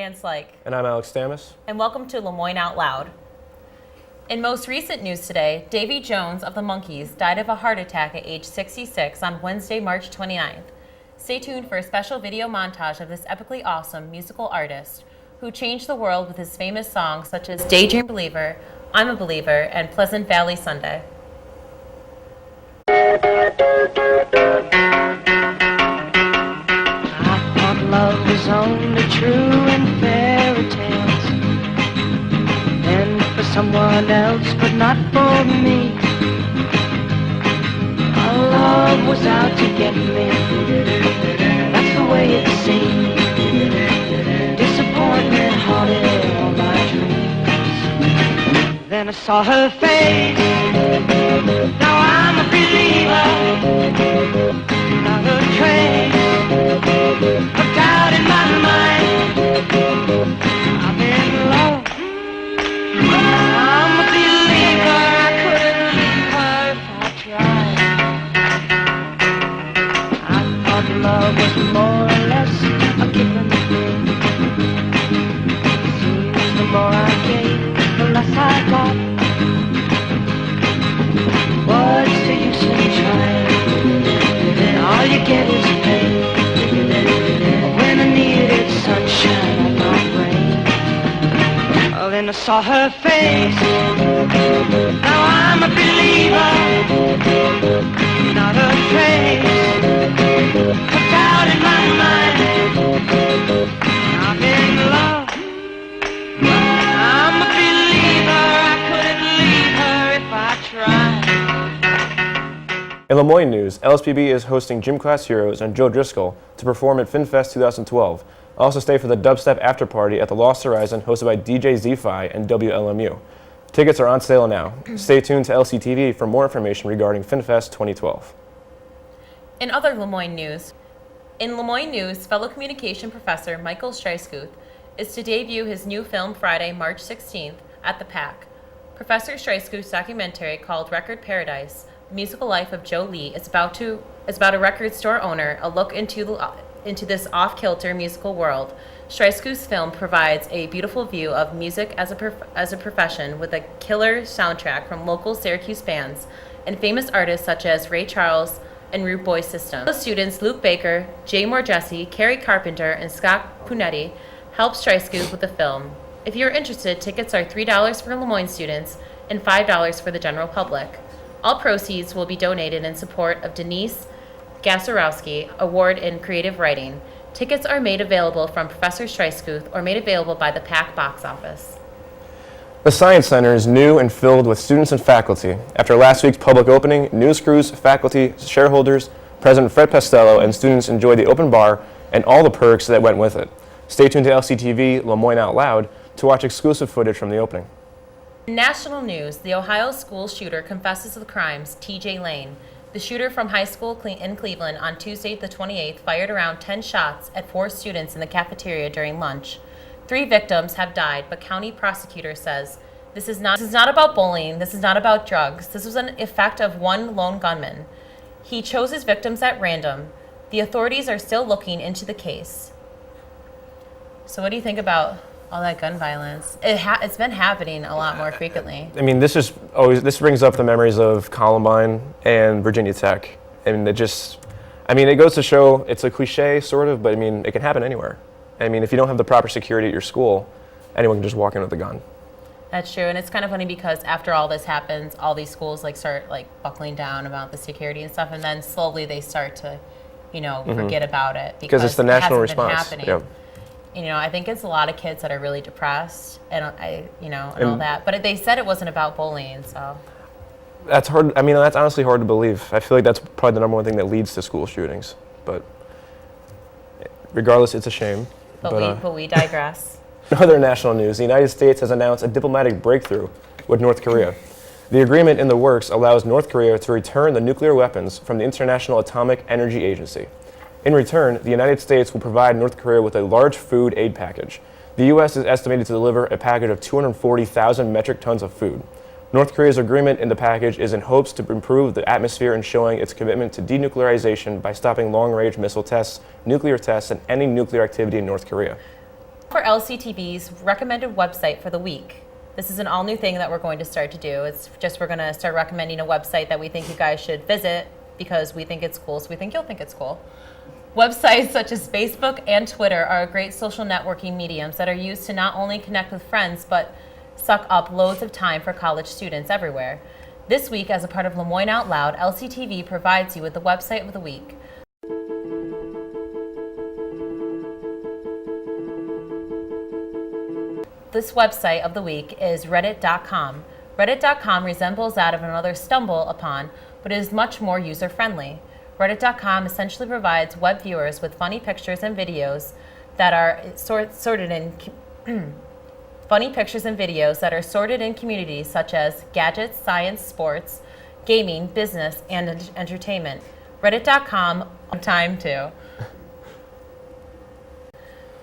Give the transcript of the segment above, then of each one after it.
Van Slyke. And I'm Alex Stamis. And welcome to Lemoyne Out Loud. In most recent news today, Davy Jones of the Monkees died of a heart attack at age 66 on Wednesday, March 29th. Stay tuned for a special video montage of this epically awesome musical artist who changed the world with his famous songs such as Daydream Believer, I'm a Believer, and Pleasant Valley Sunday. Love was only true in fairy tales, and for someone else, but not for me. Our love was out to get me, that's the way it seemed. Disappointment haunted all my dreams. Then I saw her face, now I'm a believer, not a trace of doubt in my mind. I'm in love, I'm a believer, I couldn't leave her if I tried. I thought love was more or less a given thing. Seems the more I gave, the less I got. What's the use in trying? All you get is pain. When I needed sunshine, I got rain. Oh, then I saw her face. Now I'm a believer, not a trace of doubt in my mind. I'm in love, I'm a believer, I couldn't leave her if I tried. In Lemoyne news, LSPB is hosting Gym Class Heroes and Joe Driscoll to perform at FinFest 2012. Also stay for the Dubstep After Party at the Lost Horizon hosted by DJ Z-Fi and WLMU. Tickets are on sale now. Stay tuned to LCTV for more information regarding FinFest 2012. In other Lemoyne news, fellow communication professor Michael Streiskuth is to debut his new film Friday, March 16th at the PAC. Professor Streiskuth's documentary called Record Paradise, Musical Life of Joe Lee is about a record store owner, a look into this off-kilter musical world. Streiskuth's film provides a beautiful view of music as a profession with a killer soundtrack from local Syracuse bands and famous artists such as Ray Charles and Root Boy System. Those students Luke Baker, Jay Morgessi, Carrie Carpenter, and Scott Punetti helped Streiskuth with the film. If you're interested, tickets are $3 for Lemoyne students and $5 for the general public. All proceeds will be donated in support of Denise Gasarowski Award in Creative Writing. Tickets are made available from Professor Streiskuth or made available by the PAC box office. The Science Center is new and filled with students and faculty. After last week's public opening, news crews, faculty, shareholders, President Fred Pastello, and students enjoyed the open bar and all the perks that went with it. Stay tuned to LCTV Lemoyne Out Loud to watch exclusive footage from the opening. In national news, the Ohio school shooter confesses to the crimes, T.J. Lane. The shooter from high school in Cleveland on Tuesday the 28th fired around 10 shots at 4 students in the cafeteria during lunch. 3 victims have died, but county prosecutor says this is not about bullying, this is not about drugs, this was an effect of one lone gunman. He chose his victims at random. The authorities are still looking into the case. So what do you think about all that gun violence? It's been happening a lot more frequently. I mean, this brings up the memories of Columbine and Virginia Tech. And it goes to show, it's a cliche sort of, but I mean, it can happen anywhere. I mean, if you don't have the proper security at your school, anyone can just walk in with a gun. That's true, and it's kind of funny because after all this happens, all these schools start buckling down about the security and stuff, and then slowly they start to, forget about it because it's the national response. Happening. Yeah. I think it's a lot of kids that are really depressed and all that. But they said it wasn't about bullying, so. That's hard. I mean, that's honestly hard to believe. I feel like that's probably the number one thing that leads to school shootings. But regardless, it's a shame. But we digress. In other national news, the United States has announced a diplomatic breakthrough with North Korea. The agreement in the works allows North Korea to return the nuclear weapons from the International Atomic Energy Agency. In return, the United States will provide North Korea with a large food aid package. The U.S. is estimated to deliver a package of 240,000 metric tons of food. North Korea's agreement in the package is in hopes to improve the atmosphere and showing its commitment to denuclearization by stopping long-range missile tests, nuclear tests, and ending nuclear activity in North Korea. For LCTV's recommended website for the week. This is an all new thing that we're going to start to do. It's just we're going to start recommending a website that we think you guys should visit because we think it's cool, so we think you'll think it's cool. Websites such as Facebook and Twitter are great social networking mediums that are used to not only connect with friends, but suck up loads of time for college students everywhere. This week, as a part of Lemoyne Out Loud, LCTV provides you with the website of the week. This website of the week is reddit.com. Reddit.com resembles that of another stumble upon, but is much more user-friendly. Reddit.com essentially provides web viewers with funny pictures and videos that are sorted in communities such as gadgets, science, sports, gaming, business, and entertainment. Reddit.com on time too.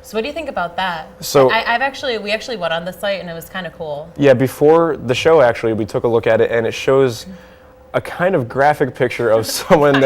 So what do you think about that? So we actually went on the site and it was kind of cool. yeah, before the show actually, we took a look at it and it shows a kind of graphic picture of someone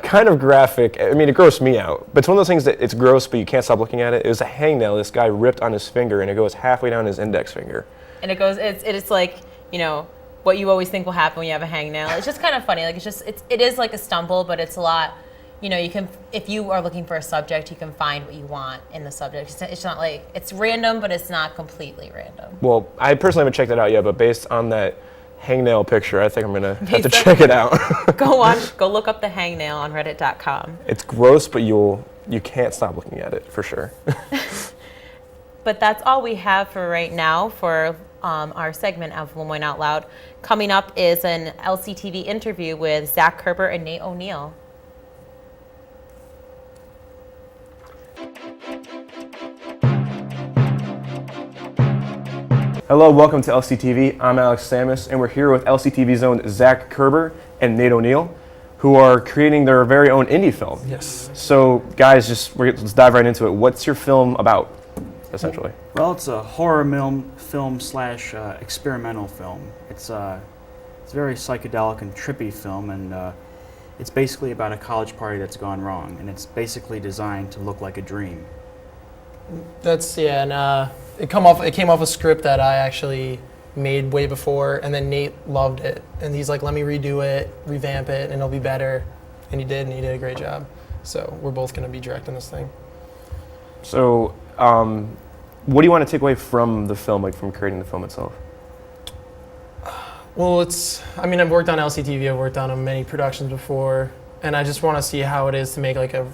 kind of graphic. I mean, it grossed me out. But it's one of those things that it's gross, but you can't stop looking at it. It was a hangnail this guy ripped on his finger, and it goes halfway down his index finger. And it's like, you know, what you always think will happen when you have a hangnail. It's just kind of funny. Like it is like a stumble, but it's a lot. You know, you can, if you are looking for a subject, you can find what you want in the subject. It's not like it's random, but it's not completely random. Well, I personally haven't checked it out yet, but based on that hangnail picture, I think I'm gonna have to check it out. Go look up the hangnail on reddit.com. It's gross, but you can't stop looking at it for sure. But that's all we have for right now for our segment of Lemoyne Out Loud. Coming up is an LCTV interview with Zach Kerber and Nate O'Neill. Hello, welcome to LCTV. I'm Alex Samus, and we're here with LCTV's own Zach Kerber and Nate O'Neill, who are creating their very own indie film. Yes. So, guys, let's dive right into it. What's your film about, essentially? Well, it's a horror film slash experimental film. It's a very psychedelic and trippy film, and it's basically about a college party that's gone wrong, and it's basically designed to look like a dream. And it came off a script that I actually made way before, and then Nate loved it, and he's like, let me redo it, revamp it, and it'll be better. And he did, and he did a great job. So we're both going to be directing this thing. So, what do you want to take away from the film, like from creating the film itself? Well, I've worked on LCTV, I've worked on many productions before, and I just want to see how it is to make like a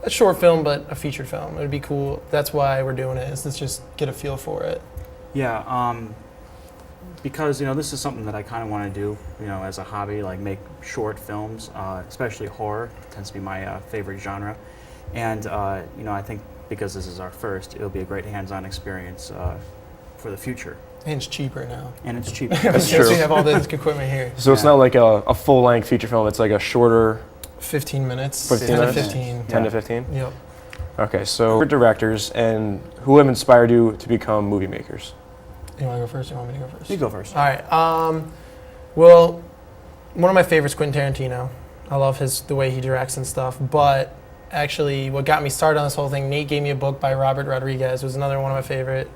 short film, but a featured film. It would be cool. That's why we're doing it, is let's just get a feel for it. Yeah, because, this is something that I kind of want to do, as a hobby, like make short films, especially horror. It tends to be my favorite genre. And, I think because this is our first, it'll be a great hands-on experience for the future. And it's cheaper now. And it's cheaper. That's true. We have all this equipment here. So it's not like a full-length feature film, it's like a shorter... 15 minutes. 15 10 minutes? to 15. 10 to 15? Yep. Okay, so we're directors, and who have inspired you to become movie makers? You want to go first? You want me to go first? You go first. All right. Well, one of my favorites is Quentin Tarantino. I love the way he directs and stuff. But actually, what got me started on this whole thing, Nate gave me a book by Robert Rodriguez. It was another one of my favorite.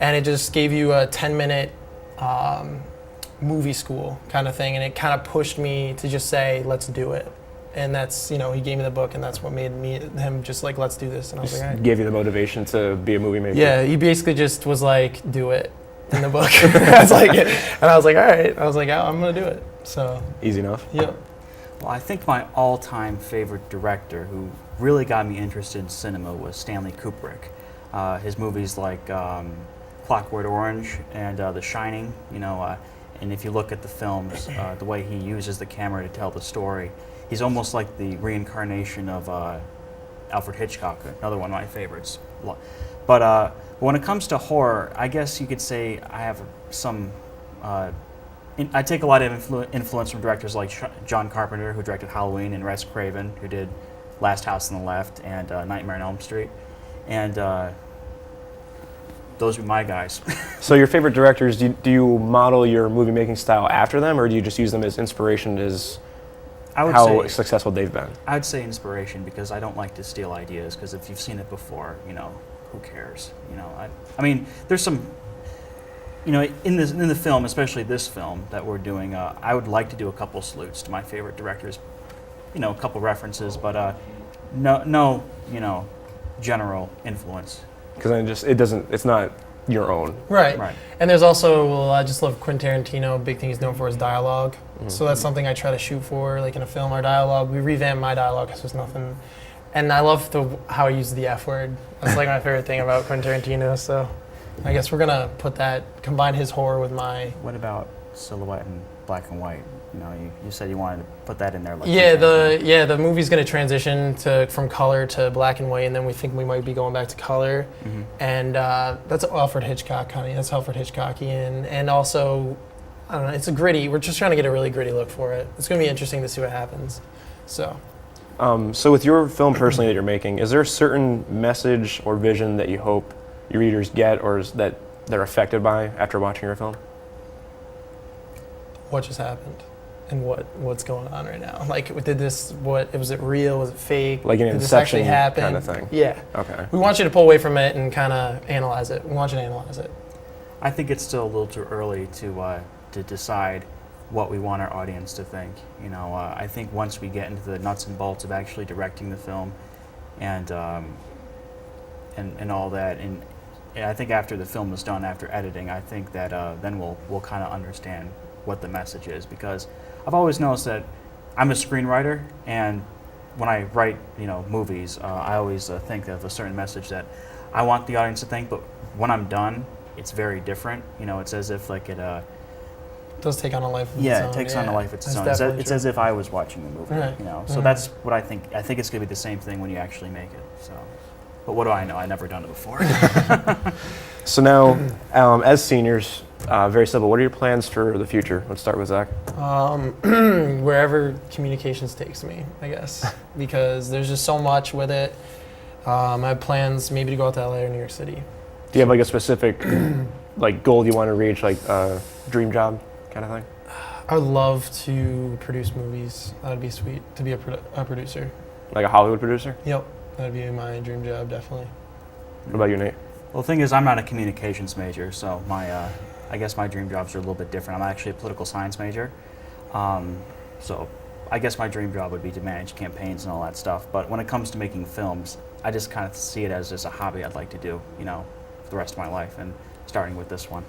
And it just gave you a 10-minute movie school kind of thing. And it kind of pushed me to just say, let's do it. And that's, he gave me the book, and that's what made him just like, let's do this. And I was like, all right. Gave you the motivation to be a movie maker? Yeah, he basically just was like, do it in the book. I was like, and I was like, all right. I was like, I'm going to do it. So. Easy enough? Yeah. Well, I think my all-time favorite director who really got me interested in cinema was Stanley Kubrick. His movies like Clockwork Orange and The Shining, and if you look at the films, the way he uses the camera to tell the story, he's almost like the reincarnation of Alfred Hitchcock, another one of my favorites. But when it comes to horror, I guess you could say I have some... I take a lot of influence from directors like John Carpenter, who directed Halloween, and Wes Craven, who did Last House on the Left and Nightmare on Elm Street. And those are my guys. So your favorite directors, do you model your movie-making style after them, or do you just use them as inspiration as how successful they've been? I'd say inspiration, because I don't like to steal ideas, because if you've seen it before, who cares? You know, I mean, there's some, you know, in the film, especially this film that we're doing, I would like to do a couple salutes to my favorite directors, you know, a couple references, but no, you know, general influence. Because it's not your own. Right. Right. And there's also, well, I just love Quentin Tarantino. Big thing he's known for is dialogue. Mm-hmm. So that's something I try to shoot for, like in a film or dialogue. We revamped my dialogue because there's nothing. And I love how he uses the F word. That's like my favorite thing about Quentin Tarantino. So I guess we're going to combine his horror with my. What about silhouette and black and white? You know, you said you wanted to put that in there. Like The movie's going to transition from color to black and white, and then we think we might be going back to color. Mm-hmm. And that's Alfred Hitchcock, honey. That's Alfred Hitchcockian. And also, I don't know, it's a gritty. We're just trying to get a really gritty look for it. It's going to be interesting to see what happens. So with your film personally that you're making, is there a certain message or vision that you hope your readers get or that they're affected by after watching your film? What just happened? And what's going on right now? Like, was it real? Was it fake? Like an Did this actually Inception happen? kind of thing? Yeah. Okay. We want you to pull away from it and kind of analyze it. We want you to analyze it. I think it's still a little too early to decide what we want our audience to think. You know, I think once we get into the nuts and bolts of actually directing the film, and all that, and I think after the film is done, after editing, I think that then we'll kind of understand what the message is, because I've always noticed that I'm a screenwriter, and when I write, you know, movies, I always think of a certain message that I want the audience to think, but when I'm done, it's very different. You know, it's as if like it does take on a life of its own. it takes on a life of its own. It's as if I was watching the movie, Right. you know. So that's what I think. I think it's going to be the same thing when you actually make it. So, but what do I know? I've never done it before. So now, as seniors, very simple. What are your plans for the future? Let's start with Zach. Wherever communications takes me, I guess, because there's just so much with it. I have plans maybe to go out to LA or New York City. Do you have like a specific like goal you want to reach, like dream job kind of thing? I would love to produce movies. That would be sweet, to be a producer. Like a Hollywood producer? Yep, that would be my dream job, definitely. What about you, Nate? Well, the thing is, I'm not a communications major, so I guess my dream jobs are a little bit different. I'm actually a political science major, so I guess my dream job would be to manage campaigns and all that stuff. But when it comes to making films, I just kind of see it as just a hobby I'd like to do, you know, for the rest of my life, and starting with this one.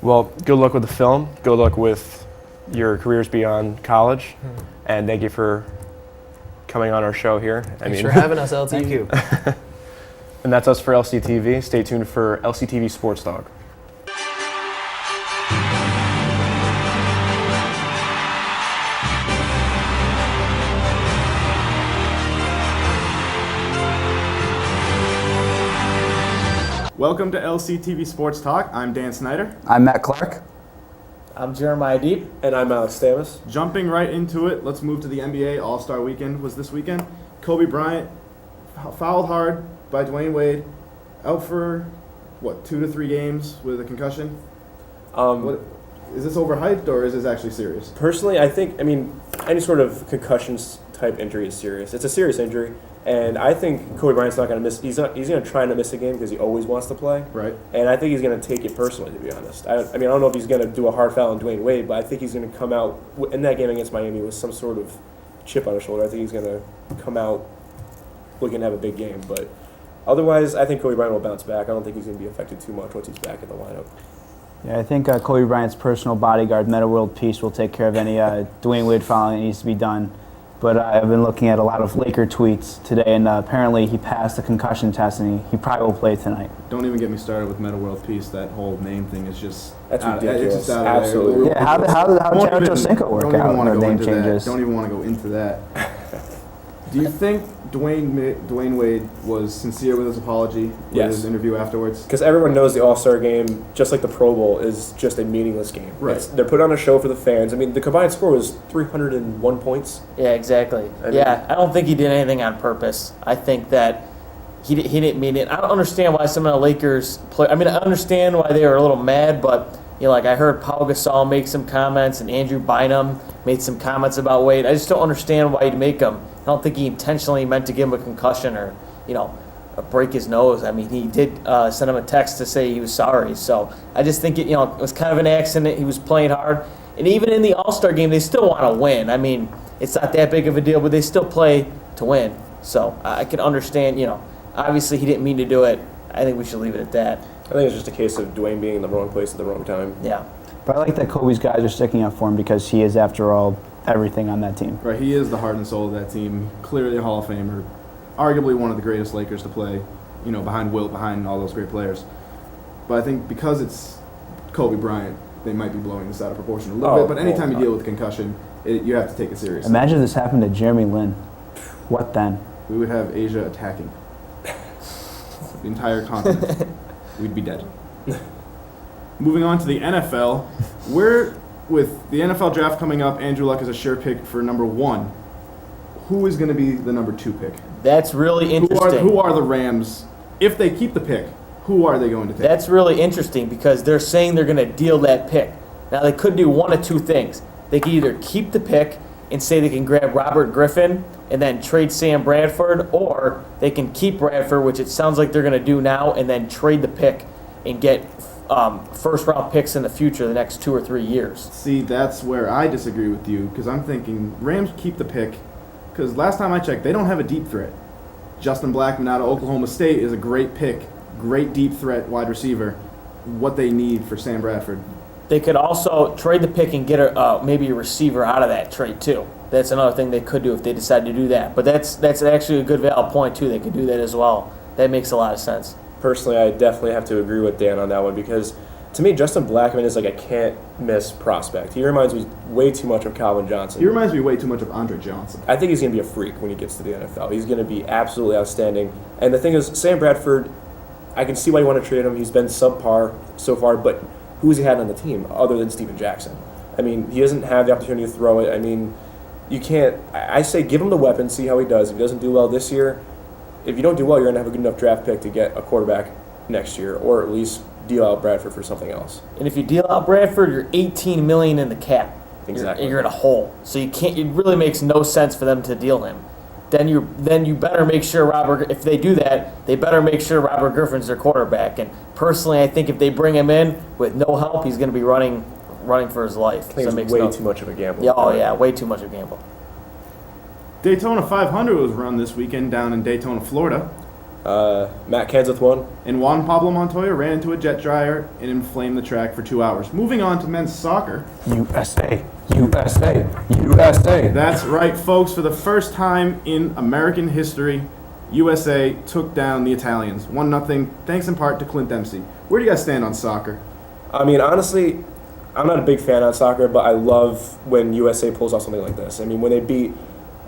Well, good luck with the film. Good luck with your careers beyond college, and thank you for coming on our show here. Thanks for having us, LT. Thank you. And that's us for LCTV. Stay tuned for LCTV Sports Talk. Welcome to LCTV Sports Talk. I'm Dan Snyder. I'm Matt Clark. I'm Jeremiah Deep. And I'm Alex Stamus. Jumping right into it, let's move to the NBA. All-Star Weekend was this weekend. Kobe Bryant fouled hard by Dwayne Wade, out for 2 to 3 games with a concussion. Is this overhyped or is this actually serious? Personally, I think, any sort of concussions type injury is serious. It's a serious injury, and I think Kobe Bryant's not going to miss. He's going to try not to miss a game because he always wants to play. Right. And I think he's going to take it personally, to be honest. I don't know if he's going to do a hard foul on Dwayne Wade, but I think he's going to come out in that game against Miami with some sort of chip on his shoulder. I think he's going to come out looking to have a big game, but otherwise, I think Kobe Bryant will bounce back. I don't think he's going to be affected too much once he's back in the lineup. Yeah, I think Kobe Bryant's personal bodyguard, Meta World Peace, will take care of any Dwayne Wade fouling that needs to be done. But I've been looking at a lot of Laker tweets today, and apparently he passed the concussion test, and he probably will play tonight. Don't even get me started with Meta World Peace. That whole name thing is just... That's ridiculous. It's just out of Absolutely. there. Yeah, how did Ochocinco work out with the name changes? Don't even want to go into that. Do you think Dwayne Wade was sincere with his apology with his interview afterwards? Because everyone knows the All-Star game, just like the Pro Bowl, is just a meaningless game. Right. They're put on a show for the fans. The combined score was 301 points. Yeah, exactly. I don't think he did anything on purpose. I think that he didn't mean it. I don't understand why some of the Lakers play. I understand why they were a little mad, but I heard Paul Gasol make some comments and Andrew Bynum made some comments about Wade. I just don't understand why he'd make them. I don't think he intentionally meant to give him a concussion or, break his nose. I mean, he did send him a text to say he was sorry. So I just think it was kind of an accident. He was playing hard, and even in the All-Star game, they still want to win. I mean, it's not that big of a deal, but they still play to win. So I can understand. Obviously he didn't mean to do it. I think we should leave it at that. I think it's just a case of Dwayne being in the wrong place at the wrong time. Yeah. But I like that Kobe's guys are sticking up for him because he is, after all, everything on that team. Right, he is the heart and soul of that team. Clearly a Hall of Famer, arguably one of the greatest Lakers to play. Behind Wilt, behind all those great players. But I think because it's Kobe Bryant, they might be blowing this out of proportion a little bit. But anytime you deal with concussion, you have to take it seriously. Imagine if this happened to Jeremy Lin. What then? We would have Asia attacking the entire continent. We'd be dead. Moving on to the NFL, with the NFL draft coming up, Andrew Luck is a sure pick for number 1. Who is going to be the number 2 pick? That's really interesting. Who are the Rams? If they keep the pick, who are they going to take? That's really interesting because they're saying they're going to deal that pick. Now, they could do one of two things. They could either keep the pick and say they can grab Robert Griffin and then trade Sam Bradford, or they can keep Bradford, which it sounds like they're going to do now, and then trade the pick and get first-round picks in the future, the next 2 or 3 years. See, that's where I disagree with you because I'm thinking Rams keep the pick because last time I checked, they don't have a deep threat. Justin Blackmon out of Oklahoma State is a great pick, great deep threat wide receiver. What they need for Sam Bradford. They could also trade the pick and get maybe a receiver out of that trade too. That's another thing they could do if they decide to do that. But that's actually a good valid point too. They could do that as well. That makes a lot of sense. Personally, I definitely have to agree with Dan on that one because to me, Justin Blackmon is like a can't-miss prospect. He reminds me way too much of Calvin Johnson. He reminds me way too much of Andre Johnson. I think he's going to be a freak when he gets to the NFL. He's going to be absolutely outstanding. And the thing is, Sam Bradford, I can see why you want to trade him. He's been subpar so far, but who's he had on the team other than Steven Jackson? I mean, he doesn't have the opportunity to throw it. I mean, you can't – I say give him the weapon, see how he does. If he doesn't do well this year, if you don't do well, you're going to have a good enough draft pick to get a quarterback next year, or at least deal out Bradford for something else. And if you deal out Bradford, you're $18 million in the cap. Exactly. You're in a hole. So you can't. It really makes no sense for them to deal him. Then you better make sure if they do that, they better make sure Robert Griffin's their quarterback. And personally, I think if they bring him in with no help, he's going to be running for his life. I think it's way too much of a gamble. Yeah, way too much of a gamble. Daytona 500 was run this weekend down in Daytona, Florida. Matt Kenseth won. And Juan Pablo Montoya ran into a jet dryer and inflamed the track for 2 hours. Moving on to men's soccer. USA, USA, USA. That's right, folks. For the first time in American history, USA took down the Italians. 1-0, thanks in part to Clint Dempsey. Where do you guys stand on soccer? I mean, honestly, I'm not a big fan of soccer, but I love when USA pulls off something like this. I mean, when they beat,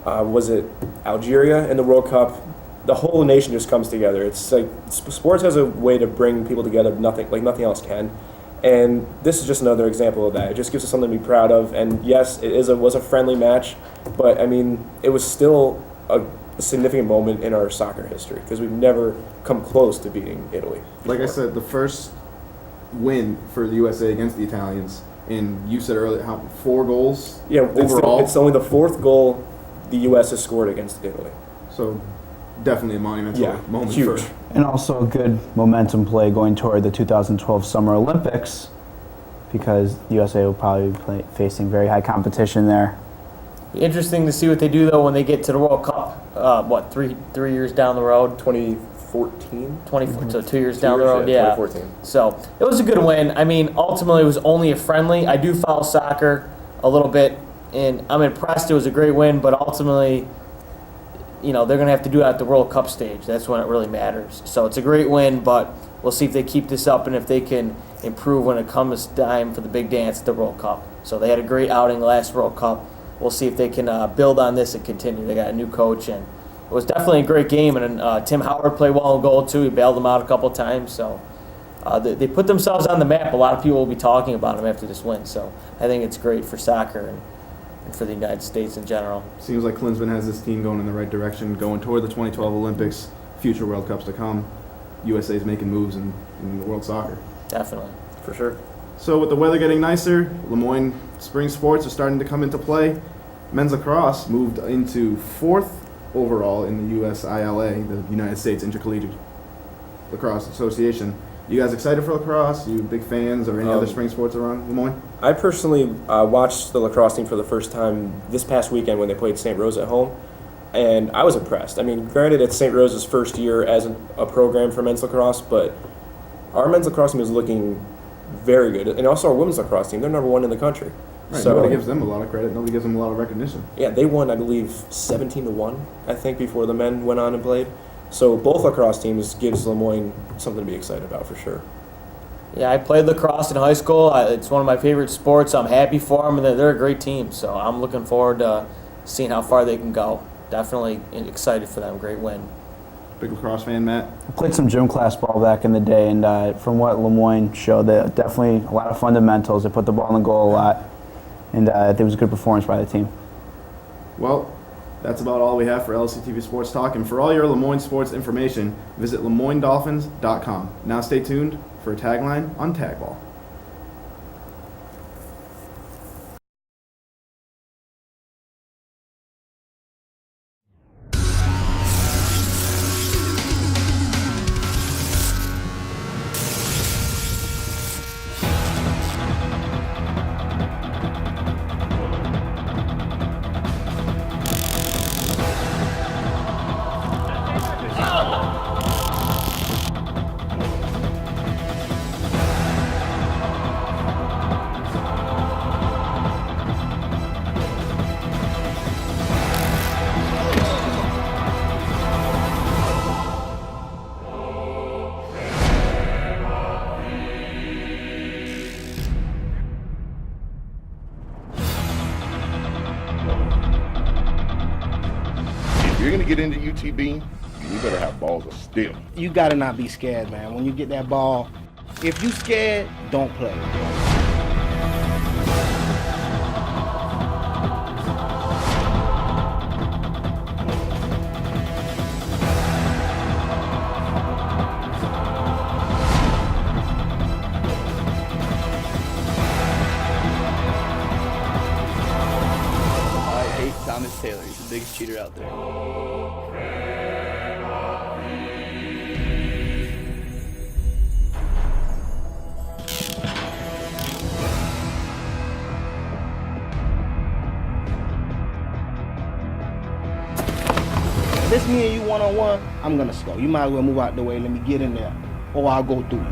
was it Algeria in the World Cup? The whole nation just comes together. It's like sports has a way to bring people together, nothing else can. And this is just another example of that. It just gives us something to be proud of. And yes, it was a friendly match, but I mean, it was still a significant moment in our soccer history because we've never come close to beating Italy. Like I said, the first win for the USA against the Italians, and you said earlier, 4 goals? Yeah, overall. It's only the 4th goal the U.S. has scored against Italy. So definitely a monumental moment. Huge. And also a good momentum play going toward the 2012 Summer Olympics because USA will probably be facing very high competition there. Interesting to see what they do, though, when they get to the World Cup, 3 years down the road? 2014? So 2 years down the road, yeah. 2014. So it was a good win. I mean, ultimately, it was only a friendly. I do follow soccer a little bit, and I'm impressed. It was a great win, but ultimately, they're going to have to do it at the World Cup stage. That's when it really matters. So it's a great win, but we'll see if they keep this up and if they can improve when it comes time for the big dance at the World Cup. So they had a great outing last World Cup. We'll see if they can build on this and continue. They got a new coach, and it was definitely a great game. And Tim Howard played well in goal, too. He bailed them out a couple of times. So they put themselves on the map. A lot of people will be talking about them after this win. So I think it's great for soccer and for the United States in general. Seems like Klinsmann has this team going in the right direction, going toward the 2012 Olympics, future World Cups to come. USA is making moves in world soccer. Definitely. For sure. So with the weather getting nicer, Lemoyne spring sports are starting to come into play. Men's lacrosse moved into 4th overall in the USILA, the United States Intercollegiate Lacrosse Association. You guys excited for lacrosse? You big fans or any other spring sports around Des Moines? I personally watched the lacrosse team for the first time this past weekend when they played St. Rose at home, and I was impressed. I mean, granted, it's St. Rose's first year as a program for men's lacrosse, but our men's lacrosse team is looking very good. And also our women's lacrosse team, they're number 1 in the country. Right, So nobody gives them a lot of credit. Nobody gives them a lot of recognition. yeah, they won, I believe, 17-1, I think, before the men went on and played. So both lacrosse teams gives Le Moyne something to be excited about for sure. Yeah, I played lacrosse in high school. It's one of my favorite sports. I'm happy for them, and they're a great team. So I'm looking forward to seeing how far they can go. Definitely excited for them. Great win. Big lacrosse fan, Matt? I played some gym class ball back in the day, and from what Le Moyne showed, that definitely a lot of fundamentals. They put the ball in the goal a lot, and I think it was a good performance by the team. Well, that's about all we have for LCTV Sports Talk. And for all your Le Moyne sports information, visit LeMoyneDolphins.com. Now stay tuned for a tagline on Tagball. If you're gonna get into UTB, you better have balls of steel. You gotta not be scared, man. When you get that ball, if you scared, don't play. I hate Thomas Taylor. He's the biggest cheater out there. If it's me and you one-on-one, I'm gonna score. You might as well move out the way, let me get in there, or I'll go through you.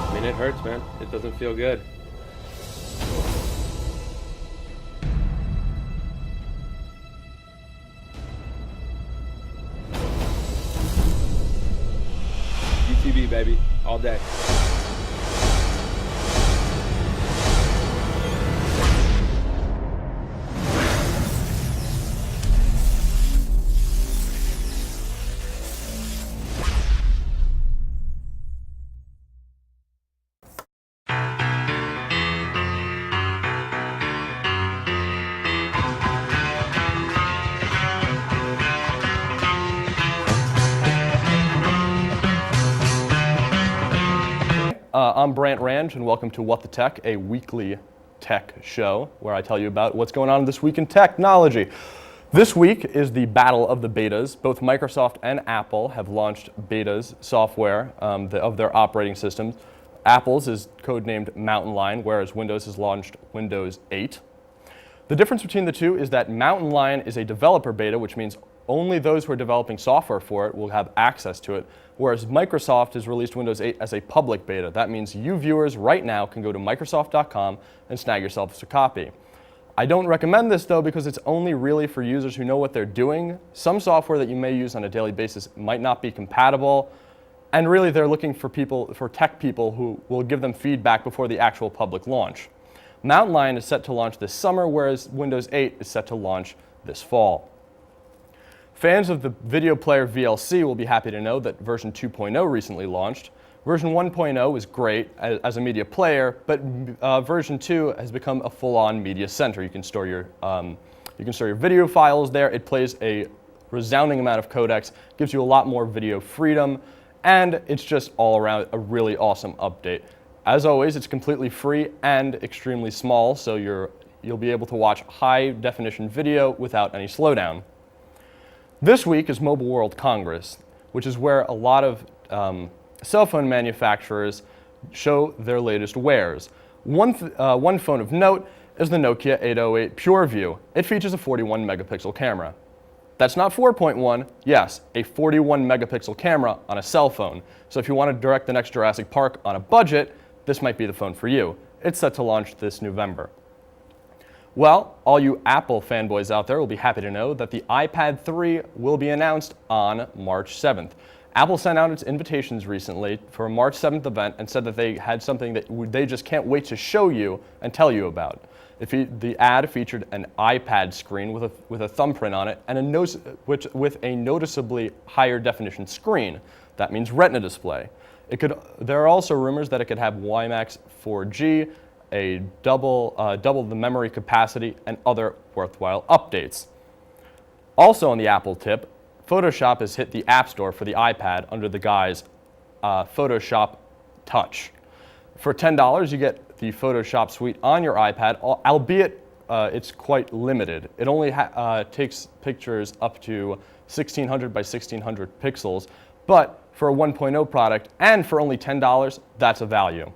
I mean, it hurts, man. It doesn't feel good. UTB, baby, all day. I'm Brant Range, and welcome to What the Tech, a weekly tech show where I tell you about what's going on this week in technology. This week is the battle of the betas. Both Microsoft and Apple have launched betas software of their operating systems. Apple's is codenamed Mountain Lion, whereas Windows has launched Windows 8. The difference between the two is that Mountain Lion is a developer beta, which means only those who are developing software for it will have access to it, whereas Microsoft has released Windows 8 as a public beta. That means you viewers right now can go to Microsoft.com and snag yourself a copy. I don't recommend this though because it's only really for users who know what they're doing. Some software that you may use on a daily basis might not be compatible, and really they're looking for tech people who will give them feedback before the actual public launch. Mountain Lion is set to launch this summer, whereas Windows 8 is set to launch this fall. Fans of the video player VLC will be happy to know that version 2.0 recently launched. Version 1.0 is great as a media player, but version 2 has become a full-on media center. You can store your video files there. It plays a resounding amount of codecs, gives you a lot more video freedom, and it's just all around a really awesome update. As always, it's completely free and extremely small, so you'll be able to watch high-definition video without any slowdown. This week is Mobile World Congress, which is where a lot of cell phone manufacturers show their latest wares. One phone of note is the Nokia 808 PureView. It features a 41 megapixel camera. That's not 4.1, yes, a 41 megapixel camera on a cell phone. So if you want to direct the next Jurassic Park on a budget, this might be the phone for you. It's set to launch this November. Well, all you Apple fanboys out there will be happy to know that the iPad 3 will be announced on March 7th. Apple sent out its invitations recently for a March 7th event and said that they had something that they just can't wait to show you and tell you about. The ad featured an iPad screen with a thumbprint on it and with a noticeably higher definition screen. That means Retina display. There are also rumors that it could have WiMAX 4G, double the memory capacity, and other worthwhile updates. Also on the Apple tip, Photoshop has hit the App Store for the iPad under the guise Photoshop Touch. For $10, you get the Photoshop suite on your iPad, albeit it's quite limited. It only takes pictures up to 1600 by 1600 pixels, but for a 1.0 product and for only $10, that's a value.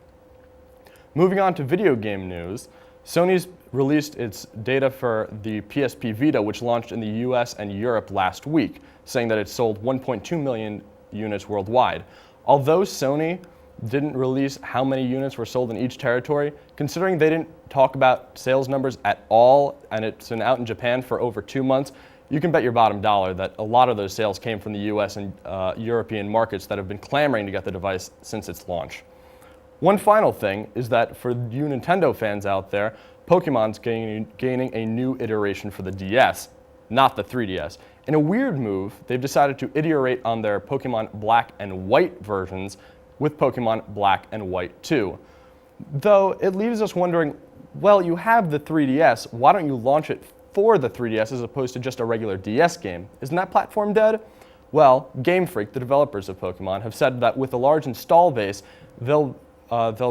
Moving on to video game news, Sony's released its data for the PSP Vita, which launched in the US and Europe last week, saying that it sold 1.2 million units worldwide. Although Sony didn't release how many units were sold in each territory, considering they didn't talk about sales numbers at all, and it's been out in Japan for over 2 months, you can bet your bottom dollar that a lot of those sales came from the US and European markets that have been clamoring to get the device since its launch. One final thing is that for you Nintendo fans out there, Pokemon's gaining a new iteration for the DS, not the 3DS. In a weird move, they've decided to iterate on their Pokemon Black and White versions with Pokemon Black and White 2. Though it leaves us wondering, well, you have the 3DS, why don't you launch it for the 3DS as opposed to just a regular DS game? Isn't that platform dead? Well, Game Freak, the developers of Pokemon, have said that with a large install base, they'll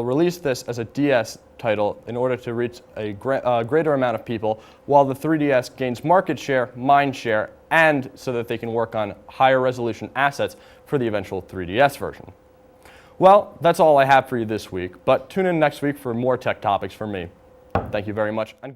release this as a DS title in order to reach a greater amount of people, while the 3DS gains market share, mind share, and so that they can work on higher resolution assets for the eventual 3DS version. Well, that's all I have for you this week, but tune in next week for more tech topics from me. Thank you very much, and good.